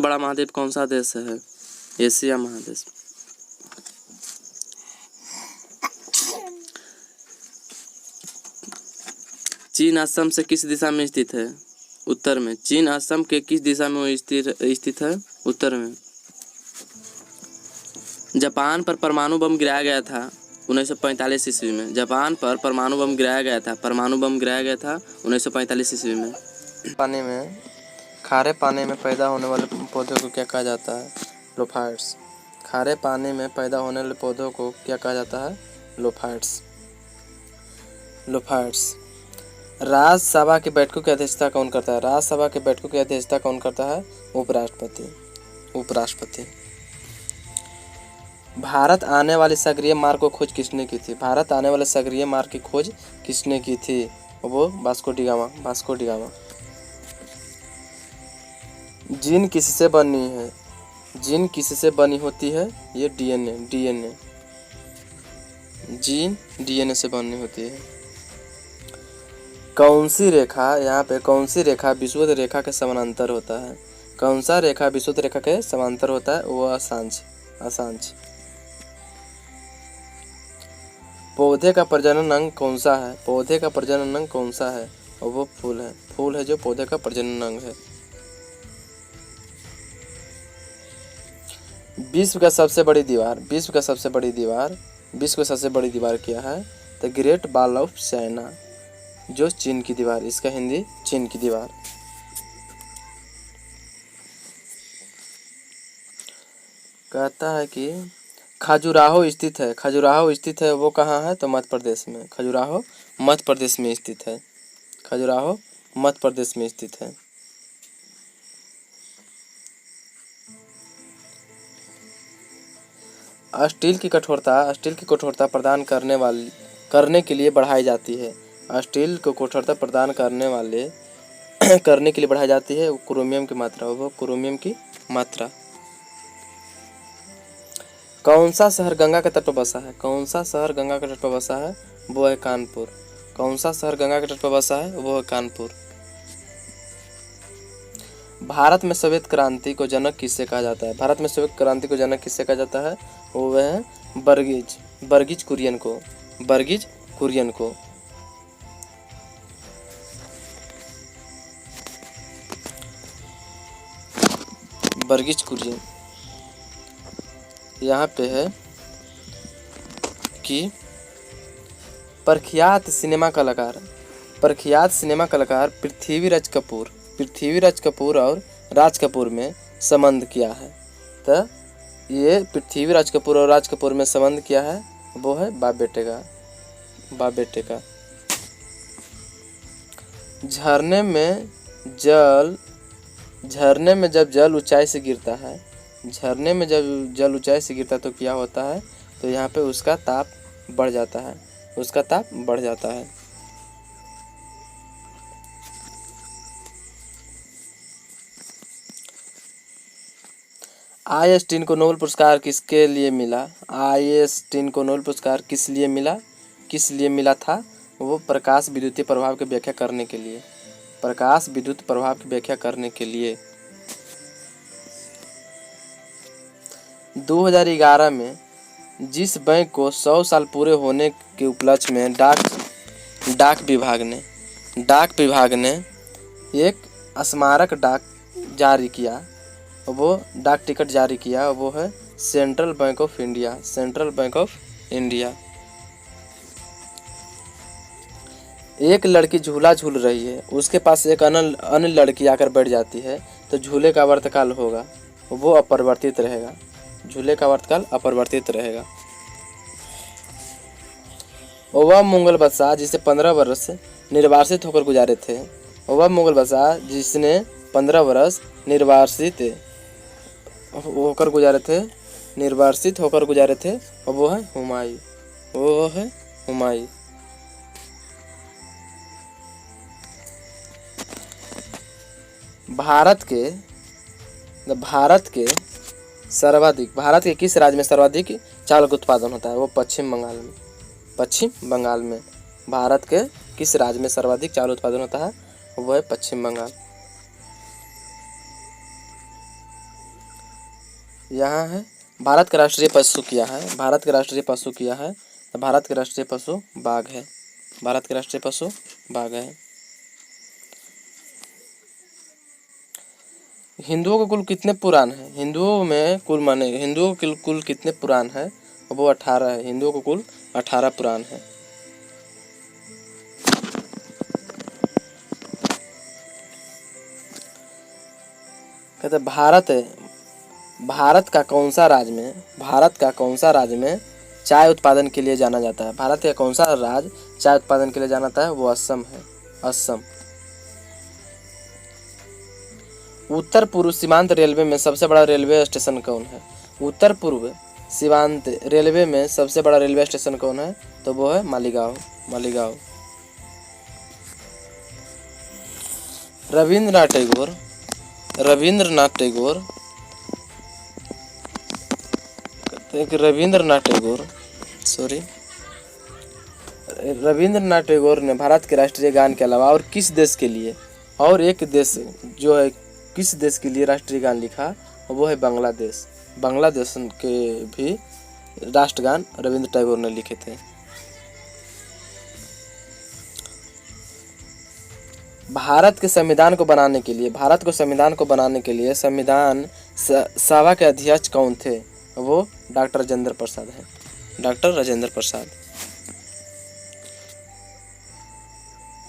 बड़ा महाद्वीप कौन सा देश है? एशिया महादेश। चीन असम से किस दिशा में स्थित है? उत्तर में। चीन असम के किस दिशा में स्थित है? उत्तर में। जापान पर परमाणु बम गिराया गया था 1945 ईस्वी में। जापान पर परमाणु बम गिराया गया था 1945 ईस्वी में। खारे पानी में पैदा होने वाले पौधों को क्या कहा जाता है? लोफाइट्स। खारे पानी में पैदा होने वाले पौधों को क्या कहा जाता है? लोफाइट्स। राज्यसभा की बैठकों की अध्यक्षता कौन करता है? राज्यसभा की बैठकों की अध्यक्षता कौन करता है? उपराष्ट्रपति। भारत आने वाले सक्रिय मार्ग को खोज किसने की थी? भारत आने वाले सक्रिय मार्ग की खोज किसने की थी? वो वास्को डी गामा। जीन किससे बनी है? जीन किससे बनी होती है? ये डीएनए। जीन डीएनए से बनी होती है। कौन सी रेखा विषुवत रेखा के समानांतर होता है? कौन सा रेखा विषुवत रेखा के समांतर होता है? वो अक्षांश। पौधे का प्रजनन अंग कौन सा है? पौधे का प्रजनन अंग कौन सा है? और वो फूल है जो पौधे का प्रजनन अंग है। विश्व का सबसे बड़ी दीवार क्या है? The great wall of China, जो चीन की दीवार। इसका हिंदी चीन की दीवार। कहता है कि खजुराहो स्थित है। वो कहाँ है? तो मध्य प्रदेश में। खजुराहो मध्य प्रदेश में स्थित है। स्टील की कठोरता प्रदान करने के लिए बढ़ाई जाती है। स्टील को कठोरता प्रदान करने के लिए बढ़ाई जाती है क्रोमियम की मात्रा। कौन सा शहर गंगा के तट पर बसा है? वो है कानपुर। भारत में श्वेत क्रांति को जनक किससे कहा जाता है? वो है बर्गिज कुरियन को। यहाँ पे है कि प्रख्यात सिनेमा कलाकार पृथ्वीराज कपूर और राज कपूर में संबंध किया है। तो ये पृथ्वीराज कपूर और राज कपूर में संबंध किया है, वो है बाप बेटे का। झरने में जब जल ऊंचाई से गिरता है तो क्या होता है? तो यहाँ पे उसका ताप बढ़ जाता है। आइंस्टीन को नोबेल पुरस्कार किस लिए मिला था? वो प्रकाश विद्युतीय प्रभाव की व्याख्या करने के लिए। 2011 में जिस बैंक को 100 साल पूरे होने के उपलक्ष्य में डाक विभाग ने एक स्मारक डाक टिकट जारी किया, वो है सेंट्रल बैंक ऑफ इंडिया। एक लड़की झूला झूल रही है, उसके पास एक अन्य लड़की आकर बैठ जाती है, तो झूले का वर्तकाल होगा वो अपरिवर्तित रहेगा। वह मुगल बादशाह जिसे 15 वर्ष निर्वासित होकर गुजारे थे, निर्वासित होकर गुजारे थे, और वो है हुमायूं। भारत के किस राज्य में सर्वाधिक चावल का उत्पादन होता है? वो पश्चिम बंगाल में। भारत के किस राज्य में सर्वाधिक चावल उत्पादन होता है? वो है पश्चिम बंगाल। यहाँ है भारत का राष्ट्रीय पशु क्या है, भारत का राष्ट्रीय पशु क्या है, तो भारत का राष्ट्रीय पशु बाघ है, भारत का राष्ट्रीय पशु बाघ है। हिंदुओं के कुल कितने पुराण है, हिंदुओं में कुल माने हिंदुओं के कुल कितने पुराण है, वो 18 है, हिंदुओं को कुल 18 पुराण है। कहते भारत का कौन सा राज्य में, भारत का कौन सा राज्य में चाय उत्पादन के लिए जाना जाता है, भारत का कौन सा राज्य चाय उत्पादन के लिए जाना जाता है, वो असम है, असम। उत्तर पूर्व सीमांत रेलवे में सबसे बड़ा रेलवे स्टेशन कौन है, उत्तर पूर्व सीमांत रेलवे में सबसे बड़ा रेलवे स्टेशन कौन है, तो वो है मालीगांव, मालीगांव। रविंद्रनाथ टैगोर, रविंद्रनाथ टैगोर, रविंद्रनाथ टैगोर सॉरी रविंद्रनाथ टैगोर ने भारत के राष्ट्रीय गान के अलावा और किस देश के लिए, और एक देश जो है किस देश के लिए राष्ट्रीय गान लिखा, वो है बांग्लादेश, बांग्लादेश के भी राष्ट्रगान रविंद्र टैगोर ने लिखे थे। भारत के संविधान को बनाने के लिए, भारत को संविधान को बनाने के लिए संविधान सभा के अध्यक्ष कौन थे, वो डॉक्टर राजेंद्र प्रसाद है, डॉक्टर राजेंद्र प्रसाद।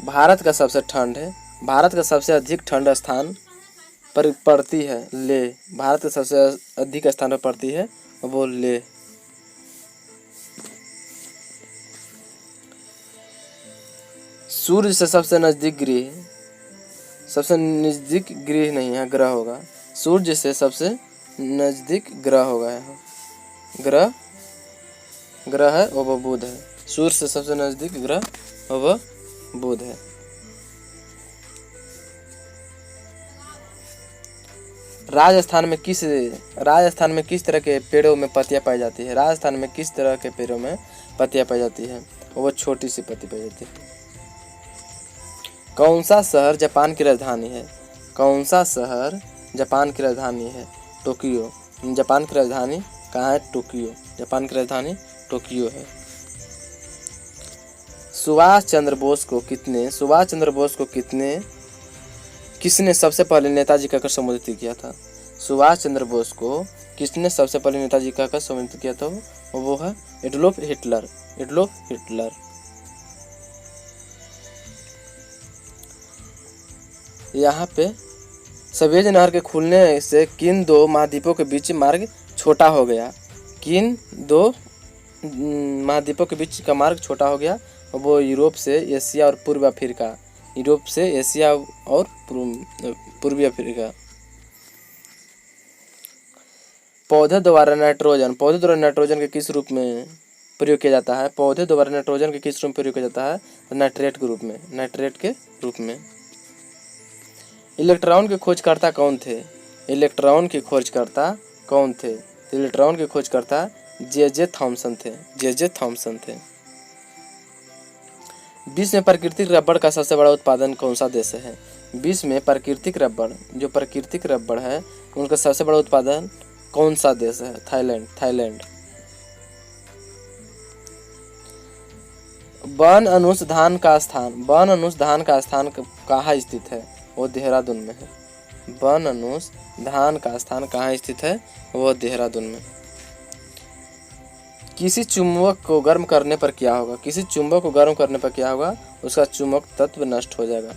भारत का सबसे ठंड है, भारत का सबसे अधिक ठंड स्थान पर पड़ती है ले, भारत का सबसे अधिक स्थान पर पड़ती है वो ले। सूर्य से सबसे नजदीक ग्रह, सबसे नजदीक ग्रह नहीं है, ग्रह होगा, सूर्य से सबसे नजदीक ग्रह होगा, यहाँ ग्रह ग्रह है वो बुध है, सूर्य से सबसे नजदीक ग्रह वो बुध है। राजस्थान में किस तरह के पेड़ों में पत्तियां पाई जाती है, राजस्थान में किस तरह के पेड़ों में पत्तियां पाई जाती है, वो छोटी सी पत्ती पाई जाती है। कौन सा शहर जापान की राजधानी है, कौन सा शहर जापान की राजधानी है, टोक्यो, जापान की राजधानी कहाँ है, टोक्यो, जापान की राजधानी टोक्यो है। सुभाष चंद्र बोस को किसने सबसे पहले नेताजी कहकर संबोधित किया था, सुभाष चंद्र बोस को किसने सबसे पहले नेताजी कहकर संबोधित किया था, वो है एडोल्फ हिटलर, एडोल्फ हिटलर। यहाँ पे सवेज नहर के खुलने से किन दो महाद्वीपों के बीच मार्ग छोटा हो गया, किन दो महाद्वीपों के बीच का मार्ग छोटा हो गया, वो यूरोप से एशिया और पूर्वी अफ्रीका, यूरोप से एशिया और पूर्वी अफ्रीका। पौधे द्वारा नाइट्रोजन के किस रूप में प्रयोग किया जाता है, पौधे द्वारा नाइट्रोजन के किस रूप में प्रयोग किया जाता है, नाइट्रेट के रूप में, नाइट्रेट के रूप में। इलेक्ट्रॉन के खोजकर्ता कौन थे, इलेक्ट्रॉन के खोजकर्ता कौन थे, इलेक्ट्रॉन के खोजकर्ता जे थॉमसन थे, जे थॉमसन थे। विश्व में प्राकृतिक रबड़ का सबसे बड़ा उत्पादन कौन सा देश है, विश्व में प्राकृतिक रबड़ है उनका सबसे बड़ा उत्पादन कौन सा देश है, थाईलैंड, थाईलैंड। वन अनुसंधान का स्थान कहाँ स्थित है, वो देहरादून में है, वन अनुसंधान का स्थान कहाँ स्थित है, वो देहरादून में। किसी चुंबक को गर्म करने पर क्या होगा, किसी चुंबक को गर्म करने पर क्या होगा, उसका चुंबक तत्व नष्ट हो जाएगा,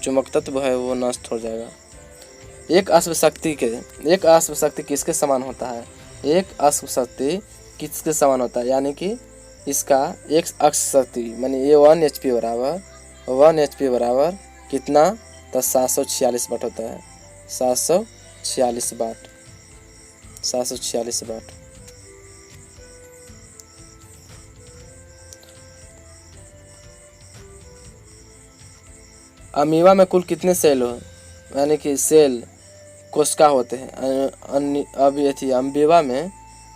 चुंबक तत्व है वो नष्ट हो जाएगा। एक अश्व शक्ति किसके समान होता है, एक अश्व शक्ति किसके समान होता है, यानी कि इसका एक अक्ष शक्ति मानी ये 1 HP बराबर कितना, तो 746 वाट होता है, 746 वाट, 746 वाट। अमीबा में कुल कितने सेल हो, यानी कि सेल कोशिका होते हैं,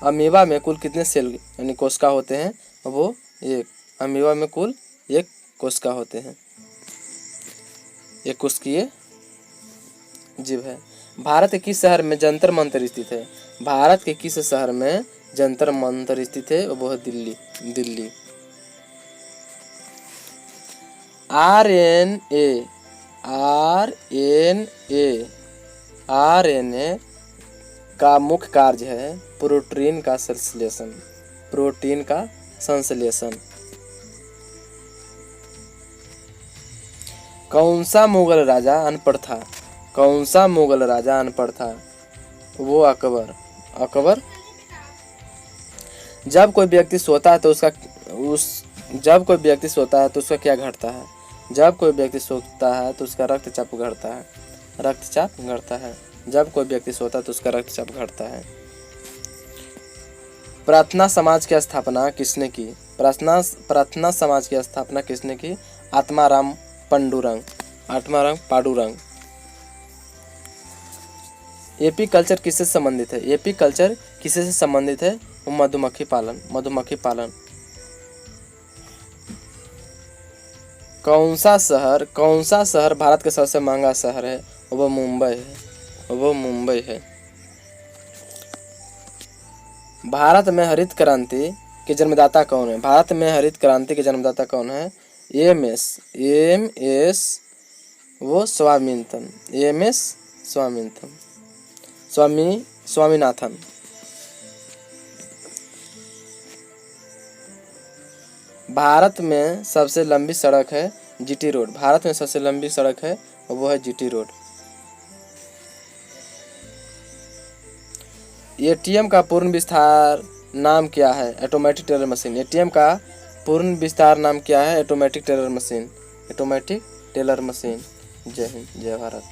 अमीबा में कुल कितने सेल यानी कोशिका होते हैं, वो एक, अमीबा में कुल एक कोशिका होते हैं, एक कोशिकीय जीव है। भारत के किस शहर में जंतर मंतर स्थित है? भारत के किस शहर में जंतर मंतर स्थित है? वो है दिल्ली। दिल्ली। आरएनए का मुख्य कार्य है प्रोटीन का संश्लेषण। प्रोटीन का संश्लेषण। कौन सा मुगल राजा अनपढ़ था? कौन सा मुगल राजा अनपढ़ था? वो अकबर। अकबर। जब कोई व्यक्ति सोता है तो उसका क्या घटता है? जब कोई व्यक्ति सोता है तो उसका रक्तचाप घटता है। रक्तचाप घटता है। जब कोई व्यक्ति सोता है तो उसका रक्तचाप घटता है। प्रार्थना समाज की स्थापना किसने की? प्रार्थना समाज की स्थापना किसने की? आत्माराम पांडुरंग। आत्माराम पांडुरंग। एपी कल्चर किससे संबंधित है? एपी कल्चर किससे संबंधित है? मधुमक्खी पालन। मधुमक्खी पालन। कौन सा शहर भारत का सबसे महंगा शहर है? वो मुंबई है। वो मुंबई है। भारत में हरित क्रांति के जन्मदाता कौन है? भारत में हरित क्रांति के जन्मदाता कौन है? एम.एस. वो स्वामीनाथन। एम.एस. स्वामीनाथन। स्वामीनाथन। भारत में सबसे लंबी सड़क है जीटी रोड। भारत में सबसे लंबी सड़क है वो है जीटी रोड। एटीएम का पूर्ण विस्तार नाम क्या है? Automatic teller machine. एटीएम का पूर्ण विस्तार नाम क्या है? Automatic teller machine. Automatic teller machine. जय हिंद, जय भारत।